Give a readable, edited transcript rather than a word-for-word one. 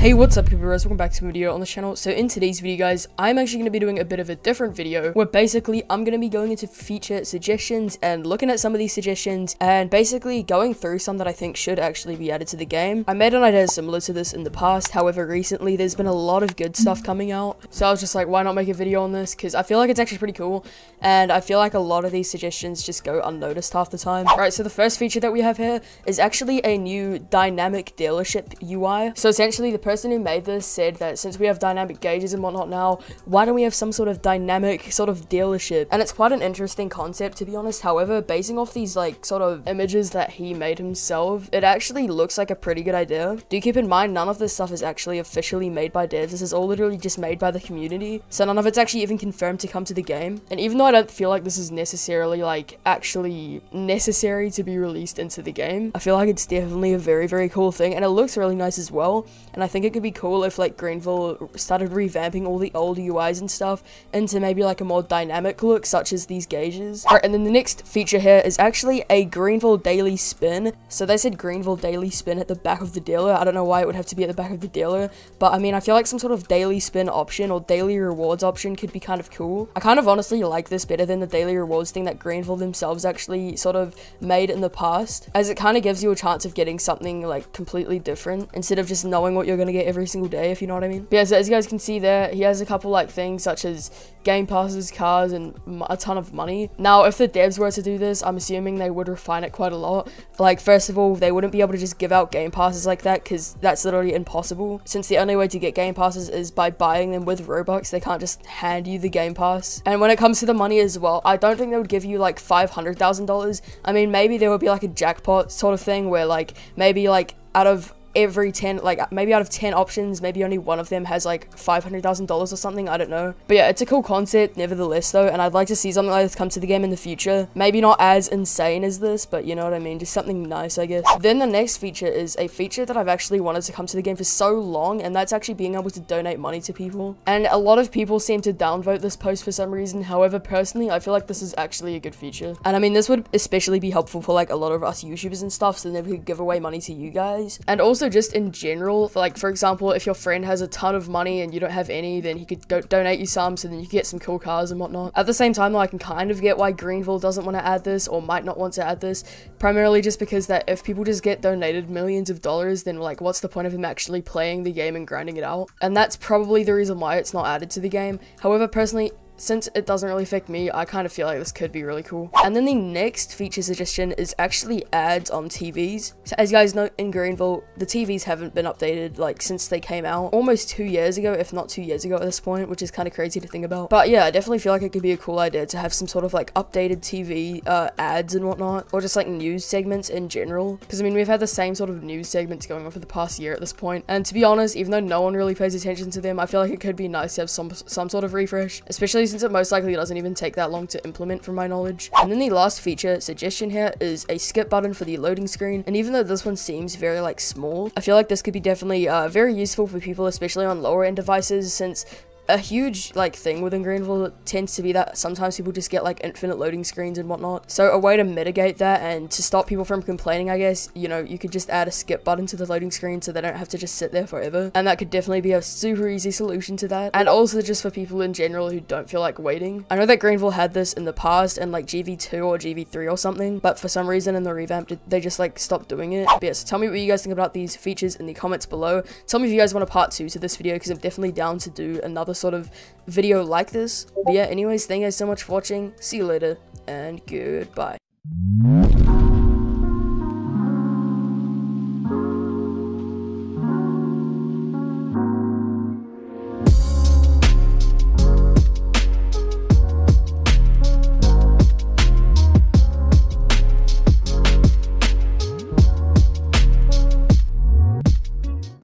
Hey, what's up people, welcome back to a video on the channel. So in today's video guys, I'm actually going to be doing a bit of a different video where basically I'm going to be going into feature suggestions and looking at some of these suggestions and basically going through some that I think should actually be added to the game. I made an idea similar to this in the past, however recently there's been a lot of good stuff coming out, so I was just like, why not make a video on this, because I feel like it's actually pretty cool and I feel like a lot of these suggestions just go unnoticed half the time. Right, so the first feature that we have here is actually a new dynamic dealership UI. So essentially the person who made this said that since we have dynamic gauges and whatnot now, why don't we have some sort of dynamic sort of dealership? And it's quite an interesting concept, to be honest. However, basing off these like sort of images that he made himself, it actually looks like a pretty good idea. Do keep in mind, none of this stuff is actually officially made by devs. This is all literally just made by the community, so none of it's actually even confirmed to come to the game. And even though I don't feel like this is necessarily like actually necessary to be released into the game, I feel like it's definitely a very cool thing, and it looks really nice as well. And I think it could be cool if like Greenville started revamping all the old UIs and stuff into maybe like a more dynamic look, such as these gauges. Alright, and then the next feature here is actually a Greenville daily spin. So they said Greenville daily spin at the back of the dealer. I don't know why it would have to be at the back of the dealer, but I mean, I feel like some sort of daily spin option or daily rewards option could be kind of cool. I kind of honestly like this better than the daily rewards thing that Greenville themselves actually sort of made in the past, as it kind of gives you a chance of getting something like completely different instead of just knowing what you're going to get every single day, if you know what I mean. But yeah, so as you guys can see there, he has a couple like things such as game passes, cars, and a ton of money. Now, if the devs were to do this, I'm assuming they would refine it quite a lot. Like, first of all, they wouldn't be able to just give out game passes like that, because that's literally impossible, since the only way to get game passes is by buying them with Robux. They can't just hand you the game pass. And when it comes to the money as well, I don't think they would give you like $500,000. I mean, maybe there would be like a jackpot sort of thing where like maybe like out of every 10, like maybe out of 10 options, maybe only one of them has like $500,000 or something, I don't know. But yeah, it's a cool concept nevertheless though, and I'd like to see something like this come to the game in the future. Maybe not as insane as this, but you know what I mean, just something nice, I guess. Then the next feature is a feature that I've actually wanted to come to the game for so long, and that's actually being able to donate money to people. And a lot of people seem to downvote this post for some reason. However, personally, I feel like this is actually a good feature, and I mean, this would especially be helpful for like a lot of us YouTubers and stuff, so then we could give away money to you guys. And also just in general, for example, if your friend has a ton of money and you don't have any, then he could go donate you some, so then you can get some cool cars and whatnot. At the same time though, I can kind of get why Greenville doesn't want to add this, or might not want to add this, primarily just because that if people just get donated millions of dollars, then like what's the point of them actually playing the game and grinding it out? And that's probably the reason why it's not added to the game. However, personally, since it doesn't really affect me, I kind of feel like this could be really cool. And then the next feature suggestion is actually ads on TVs. So as you guys know, in Greenville, the TVs haven't been updated like since they came out almost 2 years ago, if not 2 years ago at this point, which is kind of crazy to think about. But yeah, I definitely feel like it could be a cool idea to have some sort of like updated TV ads and whatnot, or just like news segments in general. Because I mean, we've had the same sort of news segments going on for the past year at this point, and to be honest, even though no one really pays attention to them, I feel like it could be nice to have some sort of refresh, especially since it most likely doesn't even take that long to implement from my knowledge. And then the last feature suggestion here is a skip button for the loading screen. And even though this one seems very like small, I feel like this could be definitely very useful for people, especially on lower end devices, since a huge like thing within Greenville tends to be that sometimes people just get like infinite loading screens and whatnot. So a way to mitigate that and to stop people from complaining, I guess, you know, you could just add a skip button to the loading screen so they don't have to just sit there forever. And that could definitely be a super easy solution to that. And also just for people in general who don't feel like waiting. I know that Greenville had this in the past in like GV2 or GV3 or something, but for some reason in the revamp they just like stopped doing it. But yeah, so tell me what you guys think about these features in the comments below. Tell me if you guys want a part 2 to this video, because I'm definitely down to do another sort of video like this. But yeah, anyways, thank you guys so much for watching. See you later, and goodbye.